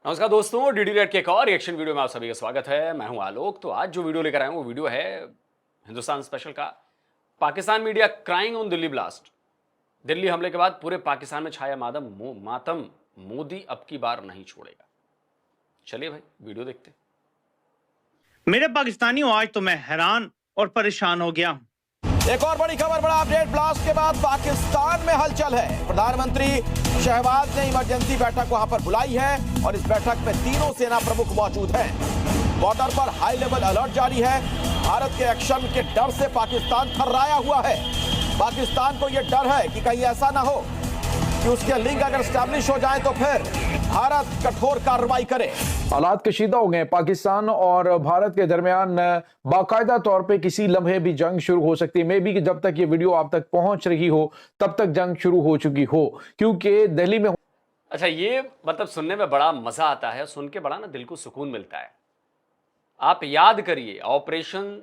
नमस्कार दोस्तों, DD red के एक और रिएक्शन वीडियो में आप सभी का स्वागत है। मैं हूं आलोक। तो आज जो वीडियो लेकर आया हूं वो वीडियो है हिंदुस्तान स्पेशल का। Pakistan media crying on Delhi blast. Delhi हमले के बाद पूरे पाकिस्तान में छाया मातम। मोदी अब की बार नहीं छोड़ेगा। चलिए भाई वीडियो देखते हैं। मेरे पाकिस्तानियों, आज तो मैं हैरान और परेशान हो गया हूं। एक और बड़ी खबर, बड़ा अपडेट। ब्लास्ट के बाद पाकिस्तान में हलचल है। प्रधानमंत्री शहबाज ने इमरजेंसी बैठक वहां पर बुलाई है और इस बैठक में तीनों सेना प्रमुख मौजूद हैं। बॉर्डर पर हाई लेवल अलर्ट जारी है। भारत के एक्शन के डर से पाकिस्तान थर्राया हुआ है। पाकिस्तान को यह डर है कि कहीं ऐसा ना हो कि उसके लिंक अगर स्टैब्लिश हो जाए तो फिर भारत कठोर कार्रवाई करे। हालात कशीदा हो गए। पाकिस्तान और भारत के दरमियान बाकायदा तौर पे किसी लम्हे भी जंग शुरू हो सकती है। मे बी कि जब तक ये वीडियो आप तक पहुंच रही हो तब तक जंग शुरू हो चुकी हो, क्योंकि दिल्ली में अच्छा, ये मतलब सुनने में बड़ा मजा आता है, सुन के बड़ा ना दिल को सुकून मिलता है। आप याद करिए, ऑपरेशन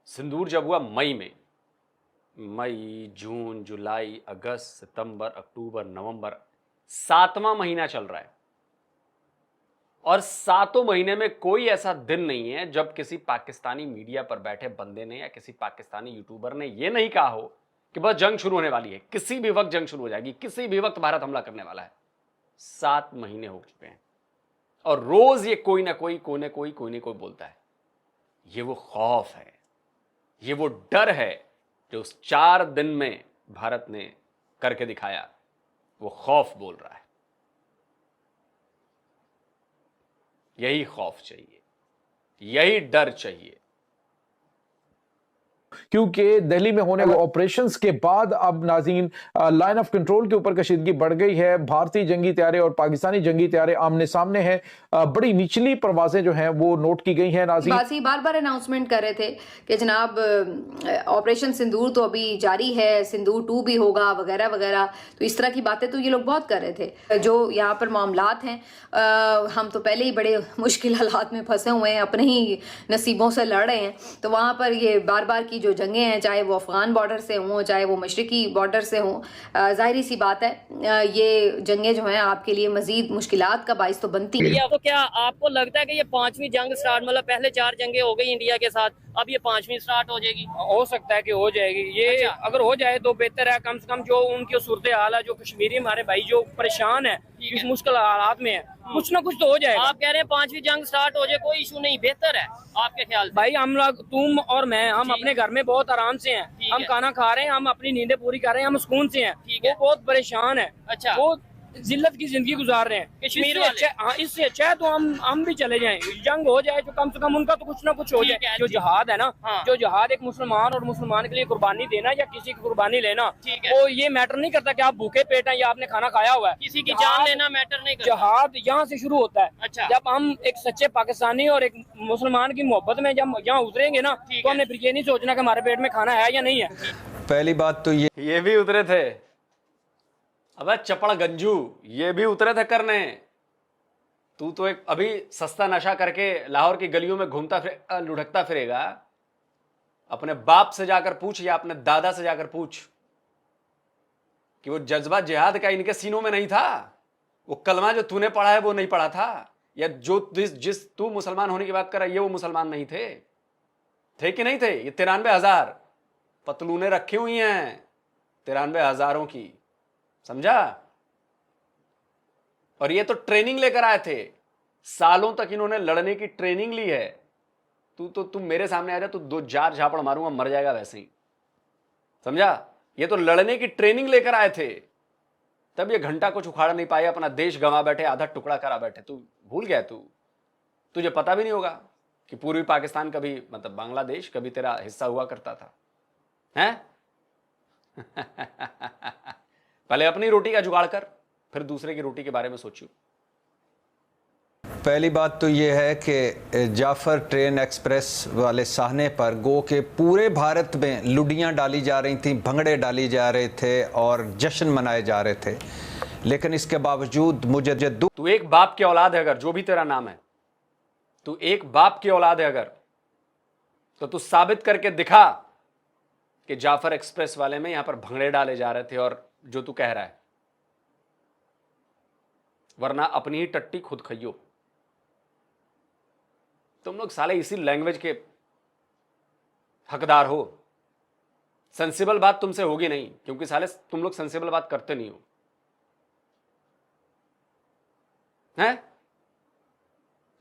सिंदूर जब हुआ मई, जून, जुलाई, अगस्त, सितंबर, अक्टूबर, नवंबर, 7वां महीना चल रहा है और 7 महीने में कोई ऐसा दिन नहीं है जब किसी पाकिस्तानी मीडिया पर बैठे बंदे ने या किसी पाकिस्तानी यूट्यूबर ने यह नहीं कहा हो कि बस जंग शुरू होने वाली है, किसी भी वक्त जंग शुरू हो जाएगी, किसी भी वक्त भारत हमला करने वाला है। 7 महीने हो चुके हैं और रोज ये कोई ना कोई बोलता है। ये वो खौफ है, ये वो डर है जो उस 4 दिन में भारत ने करके दिखाया। वो खौफ बोल रहा है। यही खौफ चाहिए, यही डर चाहिए। क्योंकि दिल्ली में होने वाले ऑपरेशंस के बाद अब नाज़रीन लाइन ऑफ कंट्रोल के ऊपर कशीदगी बढ़ गई है। भारतीय जंगी तैयारे और पाकिस्तानी जंगी तैयारे आमने सामने हैं। बड़ी निचली परवाजें जो हैं वो नोट की गई हैं। नाज़रीन बार बार अनाउंसमेंट कर रहे थे कि जनाब ऑपरेशन सिंदूर तो अभी जारी है, सिंदूर 2 भी होगा वगैरह वगैरह। तो इस तरह की बातें तो ये लोग बहुत कर रहे थे। जो यहाँ पर मामलात हैं, हम तो पहले ही बड़े मुश्किल हालात में फंसे हुए हैं, अपने ही नसीबों से लड़ रहे हैं। तो वहाँ पर ये बार बार की जो जंगें हैं, चाहे वो अफगान बॉर्डर से हों चाहे वो मशरकी बॉर्डर से हों, जाहिर सी बात है ये जंगें जो हैं आपके लिए मजीद मुश्किलात का बाइस तो बनती है। तो क्या आपको लगता है कि ये 5वीं जंग स्टार्ट, मतलब पहले 4 जंगें हो गई इंडिया के साथ, अब ये 5वीं स्टार्ट हो जाएगी? हो सकता है कि हो जाएगी ये। अच्छा। अगर हो जाए तो बेहतर है। कम से कम जो उनकी सूरत हाल है, जो कश्मीरी हमारे भाई जो परेशान है, इस मुश्किल हालात में है, कुछ ना कुछ तो हो जाएगा। आप कह रहे हैं 5वीं जंग स्टार्ट हो जाए, कोई इशू नहीं, बेहतर है आपके ख्याल से? भाई हम लोग, तुम और मैं, हम अपने घर में बहुत आराम से हैं। हम खाना खा रहे हैं, हम अपनी नींदें पूरी कर रहे हैं, हम सुकून से हैं। वो बहुत परेशान है। अच्छा। वो जिल्लत की जिंदगी गुजार रहे हैं। कश्मीर इससे अच्छा है तो हम भी चले जाएं। जंग हो जाए तो कम से कम उनका तो कुछ ना कुछ हो जाए। जो जिहाद है ना, जो जिहाद एक मुसलमान और मुसलमान के लिए कुर्बानी देना या किसी की कुर्बानी लेना, वो ये मैटर नहीं करता कि आप भूखे पेट हैं या आपने खाना खाया हुआ है। किसी की जान लेना मैटर नहीं करता। जिहाद यहाँ से शुरू होता है। अच्छा। जब हम एक सच्चे पाकिस्तानी और एक मुसलमान की मोहब्बत में जब यहाँ उतरेंगे ना, तो हमने फिर ये नहीं सोचना कि हमारे पेट में खाना है या नहीं है। पहली बात तो ये भी उतरे थे, अबे चपड़ गंजू, ये भी उतरे थे करने। तू तो एक अभी सस्ता नशा करके लाहौर की गलियों में घूमता लुढ़कता फिरेगा। अपने बाप से जाकर पूछ या अपने दादा से जाकर पूछ कि वो जज्बा जिहाद का इनके सीनों में नहीं था। वो कलमा जो तूने पढ़ा है वो नहीं पढ़ा था, या जो जिस तू मुसलमान होने की बात कर रहा है ये वो मुसलमान नहीं थे कि नहीं थे? ये 93,000 पतलूने रखी हुई हैं, 93,000 की, समझा? और ये तो ट्रेनिंग लेकर आए थे, सालों तक इन्होंने लड़ने की ट्रेनिंग ली है। तुम मेरे सामने आ जा, तू 2-4 झापड़ मारूंगा, मर जाएगा वैसे ही, समझा? ये तो लड़ने की ट्रेनिंग लेकर आए थे, तब ये घंटा कुछ उखाड़ नहीं पाए, अपना देश गंवा बैठे, आधा टुकड़ा करा बैठे। तू भूल गया? तुझे पता भी नहीं होगा कि पूर्वी पाकिस्तान कभी, मतलब बांग्लादेश, कभी तेरा हिस्सा हुआ करता था, हैं? पहले अपनी रोटी का जुगाड़ कर, फिर दूसरे की रोटी के बारे में सोचो। पहली बात तो ये है कि जाफर ट्रेन एक्सप्रेस वाले साहने पर गो के पूरे भारत में लुडियां डाली जा रही थी, भंगड़े डाली जा रहे थे और जश्न मनाए जा रहे थे। लेकिन इसके बावजूद मुझे तू एक बाप की औलाद है, अगर जो भी तेरा नाम है, तू एक बाप की औलाद है अगर, तो तू साबित करके दिखा कि जाफर एक्सप्रेस वाले में यहां पर भंगड़े डाले जा रहे थे और जो तू कह रहा है, वरना अपनी ही टट्टी खुद खइयो। तुम लोग साले इसी लैंग्वेज के हकदार हो। सेंसिबल बात तुमसे होगी नहीं, क्योंकि साले तुम लोग सेंसिबल बात करते नहीं हो। हैं?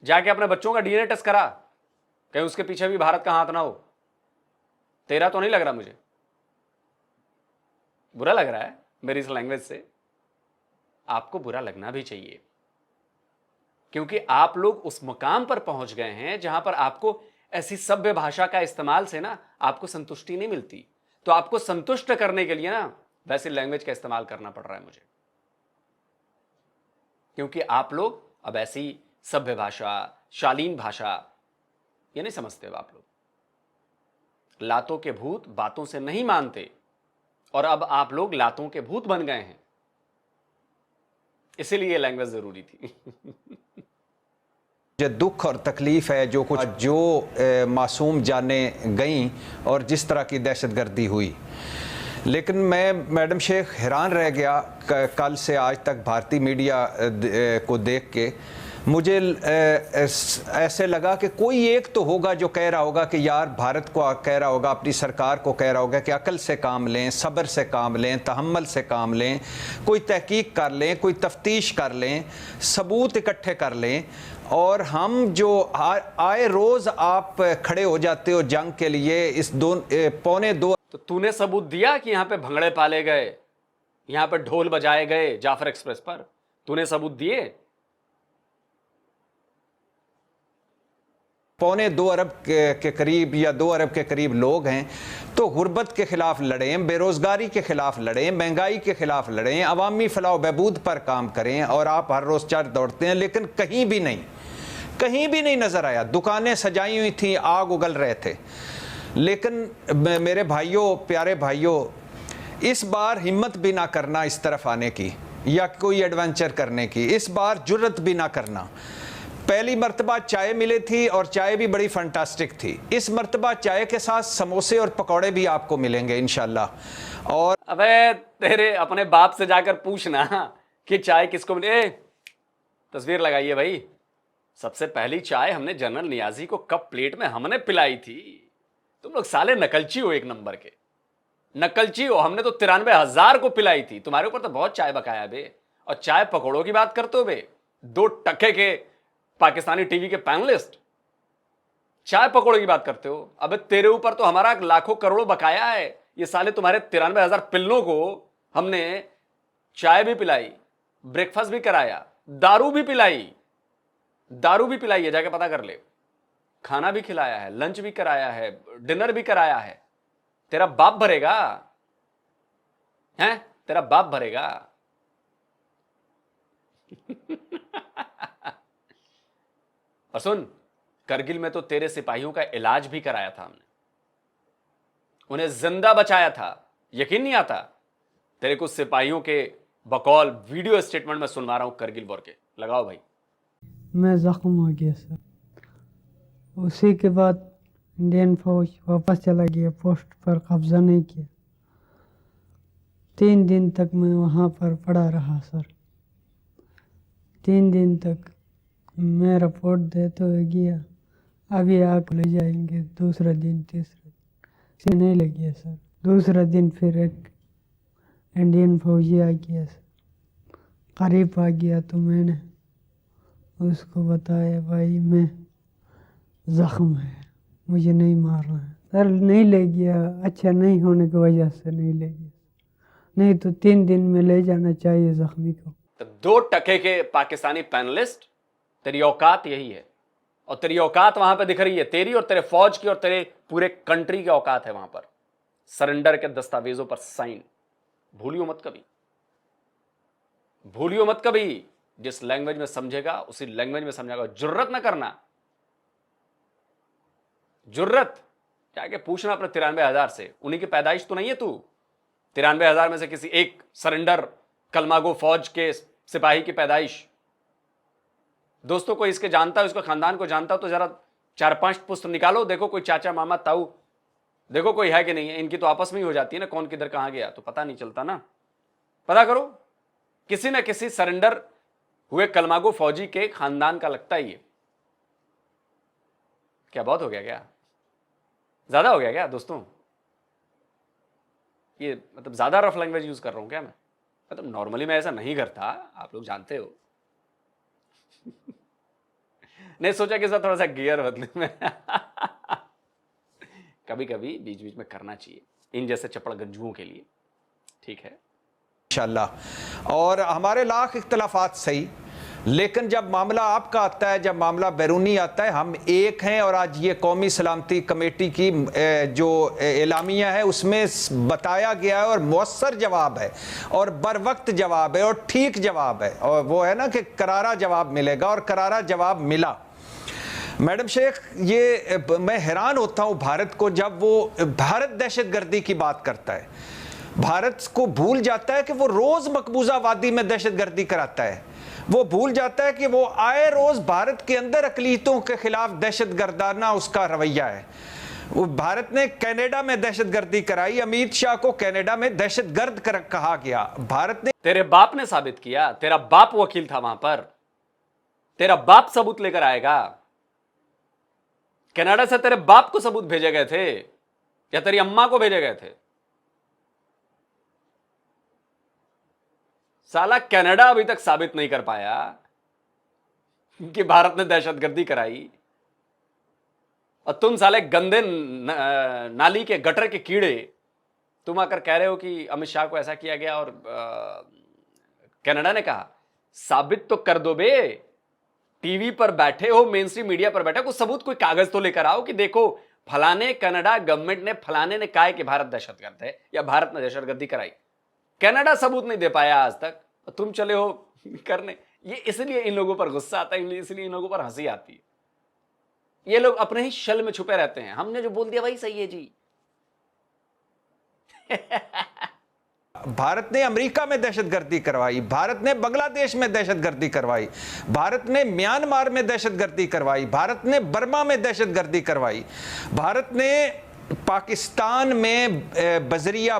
जाके अपने बच्चों का डीएनए टेस्ट करा, कहीं उसके पीछे भी भारत का हाथ ना हो। तेरा तो नहीं लग रहा, मुझे बुरा लग रहा है मेरी इस लैंग्वेज से। आपको बुरा लगना भी चाहिए, क्योंकि आप लोग उस मुकाम पर पहुंच गए हैं जहां पर आपको ऐसी सभ्य भाषा का इस्तेमाल से ना आपको संतुष्टि नहीं मिलती। तो आपको संतुष्ट करने के लिए ना वैसी लैंग्वेज का इस्तेमाल करना पड़ रहा है मुझे, क्योंकि आप लोग अब ऐसी सभ्य भाषा, शालीन भाषा ये नहीं समझते हो। आप लोग लातों के भूत बातों से नहीं मानते, और अब आप लोग लातों के भूत बन गए हैं, इसीलिए लैंग्वेज जरूरी थी। जो दुख और तकलीफ है, जो मासूम जाने गई और जिस तरह की दहशतगर्दी हुई, लेकिन मैं मैडम शेख हैरान रह गया कल से आज तक भारतीय मीडिया को देख के। मुझे ऐसे लगा कि कोई एक तो होगा जो कह रहा होगा कि यार, भारत को कह रहा होगा, अपनी सरकार को कह रहा होगा कि अकल से काम लें, सब्र से काम लें, तहम्मुल से काम लें, कोई तहकीक कर लें, कोई तफ्तीश कर लें, सबूत इकट्ठे कर लें। और हम जो आए रोज़ आप खड़े हो जाते हो जंग के लिए, इस 2.25 तो तूने सबूत दिया कि यहां पे भंगड़े पाले गए, यहां पे ढोल बजाए गए जाफर एक्सप्रेस पर? तूने सबूत दिए? 2.25 अरब के करीब या 2 अरब के करीब लोग हैं। तो गुर्बत के खिलाफ लड़ें, बेरोज़गारी के खिलाफ लड़ें, महंगाई के खिलाफ लड़ें, अवामी फलाह बहबूद पर काम करें। और आप हर रोज़ चार दौड़ते हैं, लेकिन कहीं भी नहीं नज़र आया। दुकानें सजाई हुई थी, आग उगल रहे थे, लेकिन मेरे भाइयों, प्यारे भाइयों, इस बार हिम्मत भी ना करना इस तरफ आने की या कोई एडवेंचर करने की। इस बार जुर्रत भी ना करना। पहली मर्तबा चाय मिली थी और चाय भी बड़ी फंटास्टिक थी। इस मर्तबा चाय के साथ समोसे और पकौड़े भी आपको मिलेंगे इंशाल्लाह। और अबे तेरे अपने बाप से जाकर पूछना कि चाय किसको मिले। तस्वीर लगाइए भाई। सबसे पहली चाय हमने जनरल नियाजी को कप प्लेट में हमने पिलाई थी। तुम लोग साले नकलची हो, एक नंबर के नकलची हो। हमने तो 93,000 को पिलाई थी। तुम्हारे ऊपर तो बहुत चाय बकाया बे। और चाय पकौड़ों की बात करते हो बे, 2 टके के पाकिस्तानी टीवी के पैनलिस्ट, चाय पकौड़े की बात करते हो। अबे तेरे ऊपर तो हमारा लाखों करोड़ों बकाया है। ये साले तुम्हारे 93,000 पिल्लों को हमने चाय भी पिलाई, ब्रेकफास्ट भी कराया, दारू भी पिलाई है, जाके पता कर ले। खाना भी खिलाया है, लंच भी कराया है, डिनर भी कराया है। तेरा बाप भरेगा हैं? तेरा बाप भरेगा। और सुन, करगिल में तो तेरे सिपाहियों का इलाज भी कराया था हमने, उन्हें जिंदा बचाया था। यकीन नहीं आता? तेरे कुछ सिपाहियों के बकौल वीडियो स्टेटमेंट में सुनवा रहा हूं करगिल वॉर के। लगाओ भाई। मैं जख्म हो गया सर। उसी के बाद इंडियन फौज वापस चला गया, पोस्ट पर कब्जा नहीं किया। 3 दिन तक मैं वहाँ पर पड़ा रहा सर। 3 दिन तक मैं रिपोर्ट देते हुए गया, अभी आग ले जाएंगे। दूसरा दिन, तीसरा दिन नहीं लगी सर। दूसरा दिन फिर एक इंडियन फौजी आ गया सर, करीब आ गया तो मैंने उसको बताया, भाई मैं जख्म है, मुझे नहीं मारना है सर। नहीं ले गया, अच्छा नहीं होने की वजह से नहीं ले गया, नहीं तो 3 दिन में ले जाना चाहिए जख्मी को। तो 2 टके के पाकिस्तानी पैनलिस्ट, तेरी औकात यही है। और तेरी औकात वहां पे दिख रही है, तेरी और तेरे फौज की और तेरे पूरे कंट्री की औकात है वहां पर। सरेंडर के दस्तावेजों पर साइन भूलियो मत कभी, भूलियो मत कभी। जिस लैंग्वेज में समझेगा उसी लैंग्वेज में समझेगा। जुर्रत ना करना, जुर्रत जाके पूछना अपने 93,000 से। उन्हीं की पैदाइश तो नहीं है तू। 93,000 में से किसी एक सरेंडर कलमागो फौज के सिपाही की पैदाइश। दोस्तों को इसके जानता हो, इसको खानदान को जानता हो तो जरा 4-5 पुस्त निकालो, देखो कोई चाचा मामा ताऊ देखो कोई है कि नहीं है। इनकी तो आपस में ही हो जाती है ना, कौन किधर कहां गया तो पता नहीं चलता ना। पता करो, किसी ना किसी सरेंडर हुए कलमागो फौजी के खानदान का लगता ही है। क्या बहुत हो गया क्या? ज्यादा हो गया क्या दोस्तों? ये मतलब ज्यादा रफ लैंग्वेज यूज कर रहा हूं क्या मैं? मतलब नॉर्मली मैं ऐसा नहीं करता, आप लोग जानते हो। नहीं, सोचा कि थोड़ा सा गियर बदले में कभी कभी बीच बीच में करना चाहिए इन जैसे चपड़ गंजुओं के लिए, ठीक है इंशाल्लाह। और हमारे लाख इख्तलाफात सही, लेकिन जब मामला आपका आता है, जब मामला बैरूनी आता है, हम एक हैं। और आज ये कौमी सलामती कमेटी की जो एलामिया है उसमें बताया गया है, और मौसर जवाब है, और बर वक्त जवाब है, और ठीक जवाब है, और वो है ना कि करारा जवाब मिलेगा, और करारा जवाब मिला। मैडम शेख, ये मैं हैरान होता हूँ भारत को, जब वो भारत दहशतगर्दी की बात करता है, भारत को भूल जाता है कि वो रोज मकबूजा वादी में दहशतगर्दी कराता है। वो भूल जाता है कि वो आए रोज भारत के अंदर अकलीतों के खिलाफ दहशतगर्दाना उसका रवैया है। वो भारत ने कनाडा में दहशतगर्दी कराई, अमित शाह को कनाडा में दहशतगर्द कहा गया। भारत ने, तेरे बाप ने साबित किया, तेरा बाप वकील था वहां पर, तेरा बाप सबूत लेकर आएगा। कनाडा से तेरे बाप को सबूत भेजे गए थे या तेरी अम्मा को भेजे गए थे? साला कनाडा अभी तक साबित नहीं कर पाया कि भारत ने दहशतगर्दी कराई, और तुम साले गंदे नाली के गटर के कीड़े, तुम आकर कह रहे हो कि अमित शाह को ऐसा किया गया, और कनाडा ने कहा साबित तो कर दो बे। टीवी पर बैठे हो, मेन स्ट्रीम मीडिया पर बैठे, कुछ सबूत, कोई कागज तो लेकर आओ कि देखो फलाने कनाडा गवर्नमेंट ने, फलाने ने कहा कि भारत दहशतगर्द है या भारत ने दहशतगर्दी कराई। कनाडा सबूत नहीं दे पाया आज तक, और तुम चले हो करने। ये इसलिए इन लोगों पर गुस्सा आता है, इसलिए इन लोगों पर हंसी आती है। ये लोग अपने ही शल में छुपे रहते हैं। हमने जो बोल दिया वही सही है जी। भारत ने अमेरिका में दहशतगर्दी करवाई, भारत ने बांग्लादेश में दहशतगर्दी करवाई, भारत ने म्यांमार में दहशतगर्दी करवाई, भारत ने बर्मा में दहशतगर्दी करवाई, भारत ने पाकिस्तान में बजरिया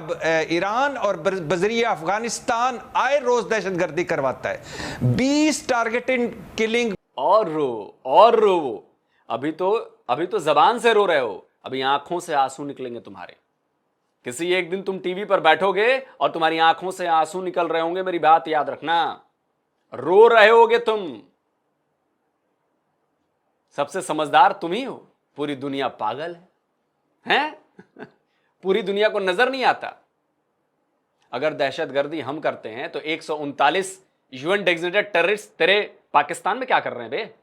ईरान और बजरिया अफगानिस्तान आए रोज दहशतगर्दी करवाता है। 20 टारगेटेड किलिंग। और रो अभी तो जबान से रो रहे हो, अभी आंखों से आंसू निकलेंगे तुम्हारे। किसी एक दिन तुम टीवी पर बैठोगे और तुम्हारी आंखों से आंसू निकल रहे होंगे, मेरी बात याद रखना। रो रहे होगे तुम। सबसे समझदार तुम ही हो, पूरी दुनिया पागल हैं? पूरी दुनिया को नजर नहीं आता। अगर दहशतगर्दी हम करते हैं तो 139 यूएन डेजिग्नेटेड टेररिस्ट तेरे पाकिस्तान में क्या कर रहे हैं बे?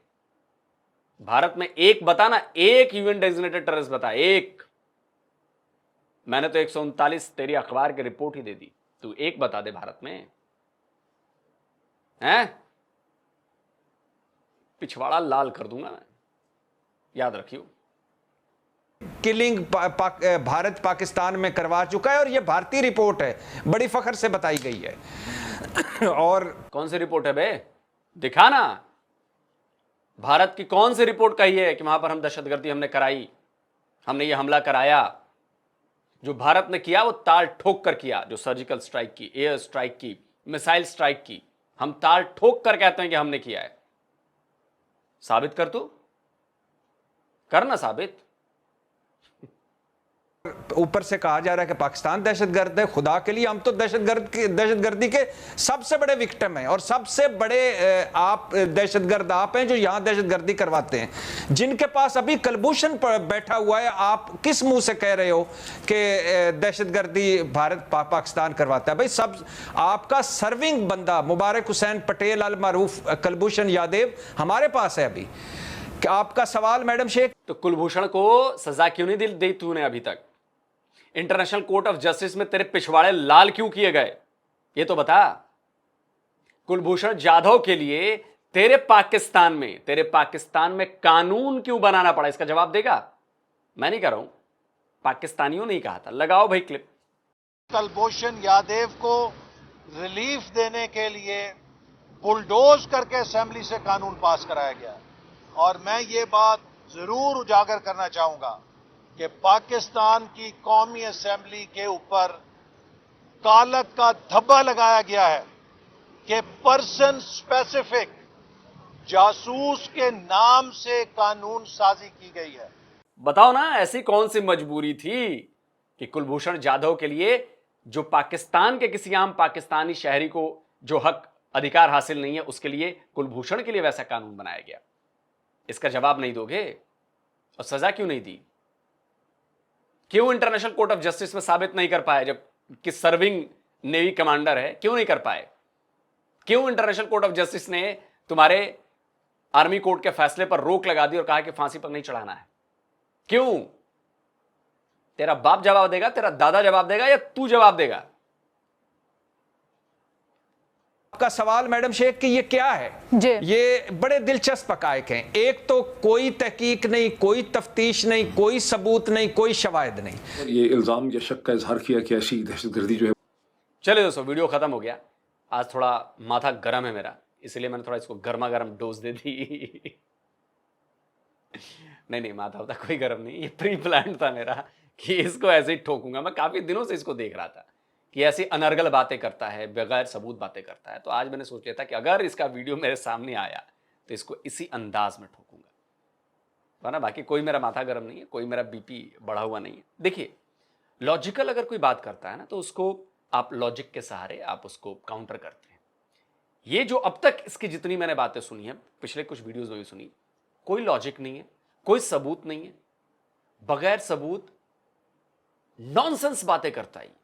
भारत में एक बताना, एक यूएन डेजिग्नेटेड टेररिस्ट बता, एक। मैंने तो 139 तेरी अखबार की रिपोर्ट ही दे दी, तू एक बता दे भारत में, हैं? पिछवाड़ा लाल कर दूंगा मैं, याद रखियो। किलिंग भारत पाकिस्तान में करवा चुका है, और यह भारतीय रिपोर्ट है, बड़ी फख्र से बताई गई है। और कौन सी रिपोर्ट है बे? दिखाना। भारत की कौन सी रिपोर्ट कही है कि वहां पर हम दहशतगर्दी हमने कराई, हमने ये हमला कराया? जो भारत ने किया वो ताल ठोक कर किया। जो सर्जिकल स्ट्राइक की, एयर स्ट्राइक की, मिसाइल स्ट्राइक की, हम ताल ठोक कर कहते हैं कि हमने किया है। साबित कर, तू करना साबित। ऊपर से कहा जा रहा है कि पाकिस्तान दहशतगर्द है। खुदा के लिए, हम तो दहशतगर्दी के सबसे बड़े विक्टिम हैं, और सबसे बड़े आप दहशतगर्द आप हैं जो यहां दहशतगर्दी करवाते हैं, जिनके पास अभी कलभूषण बैठा हुआ है। आप किस मुंह से कह रहे हो कि दहशतगर्दी भारत पाकिस्तान करवाता है? भाई, सब आपका सर्विंग बंदा मुबारक हुसैन पटेल अल मारूफ कलभूषण यादव हमारे पास है अभी। क्या आपका सवाल मैडम शेख? तो कुलभूषण को सजा क्यों नहीं दी तूने अभी तक? इंटरनेशनल कोर्ट ऑफ जस्टिस में तेरे पिछवाड़े लाल क्यों किए गए, ये तो बता। कुलभूषण जाधव के लिए तेरे पाकिस्तान में कानून क्यों बनाना पड़ा, इसका जवाब देगा? मैं नहीं कह रहा हूं, पाकिस्तानियों ने ही कहा था। लगाओ भाई क्लिप। कुलभूषण यादव को रिलीफ देने के लिए बुलडोज करके असेंबली से कानून पास कराया गया, और मैं ये बात जरूर उजागर करना चाहूंगा कि पाकिस्तान की कौमी असेंबली के ऊपर कालक का धब्बा लगाया गया है कि पर्सन स्पेसिफिक जासूस के नाम से कानून साजी की गई है। बताओ ना, ऐसी कौन सी मजबूरी थी कि कुलभूषण जाधव के लिए, जो पाकिस्तान के किसी आम पाकिस्तानी शहरी को जो हक अधिकार हासिल नहीं है, उसके लिए, कुलभूषण के लिए वैसा कानून बनाया गया? इसका जवाब नहीं दोगे? और सजा क्यों नहीं दी? क्यों इंटरनेशनल कोर्ट ऑफ जस्टिस में साबित नहीं कर पाए जब कि सर्विंग नेवी कमांडर है? क्यों नहीं कर पाए? क्यों इंटरनेशनल कोर्ट ऑफ जस्टिस ने तुम्हारे आर्मी कोर्ट के फैसले पर रोक लगा दी और कहा कि फांसी पर नहीं चढ़ाना है? क्यों? तेरा बाप जवाब देगा, तेरा दादा जवाब देगा, या तू जवाब देगा? आपका सवाल मैडम शेख कि ये क्या है जी? ये बड़े दिलचस्प हकायक हैं। एक तो कोई तहकीक नहीं, कोई तफ्तीश नहीं, कोई सबूत नहीं, कोई शवाहिद नहीं। ये इल्जाम या शक का इजहार किया कि ऐसी दहशतगर्दी जो है। चलिए दोस्तों, वीडियो खत्म हो गया। आज थोड़ा माथा गर्म है मेरा, इसलिए मैंने थोड़ा इसको गर्मा गर्म डोज दे दी। नहीं, माथा होता कोई गर्म नहीं, ये प्री प्लान था मेरा कि इसको ऐसे ही ठोकूंगा। मैं काफी दिनों से इसको देख रहा था कि ऐसी अनर्गल बातें करता है, बगैर सबूत बातें करता है। तो आज मैंने सोच लिया था कि अगर इसका वीडियो मेरे सामने आया तो इसको इसी अंदाज में ठोकूंगा, वरना बाकी कोई मेरा माथा गर्म नहीं है, कोई मेरा बीपी बढ़ा हुआ नहीं है। देखिए, लॉजिकल अगर कोई बात करता है ना, तो उसको आप लॉजिक के सहारे आप उसको काउंटर करते हैं। ये जो अब तक इसकी जितनी मैंने बातें सुनी है, पिछले कुछ वीडियोज में भी सुनी, कोई लॉजिक नहीं है, कोई सबूत नहीं है, बगैर सबूत नॉनसेंस बातें करता है।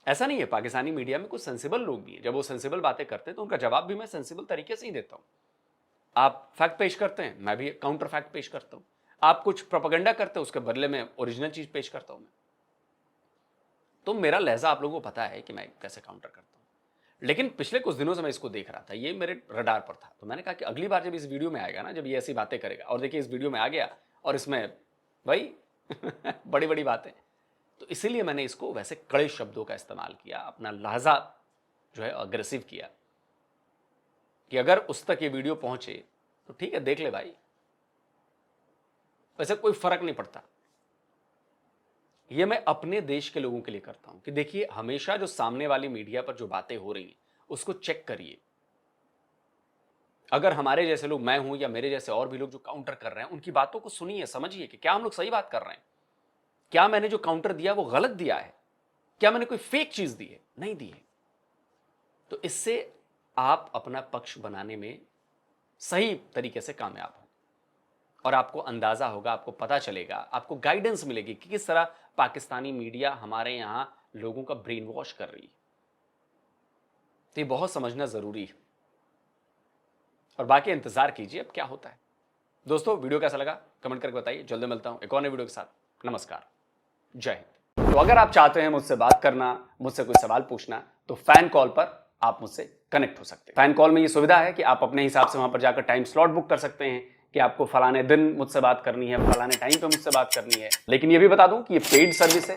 ऐसा नहीं है, पाकिस्तानी मीडिया में कुछ सेंसिबल लोग भी हैं। जब वो सेंसिबल बातें करते हैं तो उनका जवाब भी मैं सेंसिबल तरीके से ही देता हूं। आप फैक्ट पेश करते हैं, मैं भी काउंटर फैक्ट पेश करता हूं। आप कुछ प्रोपेगेंडा करते हैं, उसके बदले में ओरिजिनल चीज पेश करता हूं मैं। तो मेरा लहजा आप लोगों को पता है कि मैं कैसे काउंटर करता हूं। लेकिन पिछले कुछ दिनों से मैं इसको देख रहा था, ये मेरे रडार पर था। तो मैंने कहा कि अगली बार जब इस वीडियो में आएगा ना, जब ये ऐसी बातें करेगा, और देखिए इस वीडियो में आ गया और इसमें भाई बड़ी बड़ी बातें, तो इसीलिए मैंने इसको वैसे कड़े शब्दों का इस्तेमाल किया, अपना लहजा जो है अग्रेसिव किया कि अगर उस तक ये वीडियो पहुंचे तो ठीक है, देख ले भाई, वैसे कोई फर्क नहीं पड़ता। ये मैं अपने देश के लोगों के लिए करता हूं कि देखिए, हमेशा जो सामने वाली मीडिया पर जो बातें हो रही हैं उसको चेक करिए। अगर हमारे जैसे लोग, मैं हूं या मेरे जैसे और भी लोग जो काउंटर कर रहे हैं, उनकी बातों को सुनिए, समझिए कि क्या हम लोग सही बात कर रहे हैं, क्या मैंने जो काउंटर दिया वो गलत दिया है, क्या मैंने कोई फेक चीज दी है, नहीं दी है। तो इससे आप अपना पक्ष बनाने में सही तरीके से कामयाब हो और आपको अंदाजा होगा, आपको पता चलेगा, आपको गाइडेंस मिलेगी कि किस तरह पाकिस्तानी मीडिया हमारे यहां लोगों का ब्रेन वॉश कर रही है। तो ये बहुत समझना जरूरी है और बाकी इंतजार कीजिए अब क्या होता है। दोस्तों, वीडियो कैसा लगा कमेंट करके बताइए। जल्दी मिलता हूं एक और नए वीडियो के साथ। नमस्कार, जय हिंद। तो अगर आप चाहते हैं मुझसे बात करना, मुझसे कोई सवाल पूछना, तो फैन कॉल पर आप मुझसे कनेक्ट हो सकते हैं। फैन कॉल में ये सुविधा है कि आप अपने हिसाब से वहां पर जाकर टाइम स्लॉट बुक कर सकते हैं कि आपको फलाने दिन मुझसे बात करनी है, फलाने टाइम पे मुझसे बात करनी है। लेकिन ये भी बता दूं कि ये पेड सर्विस है,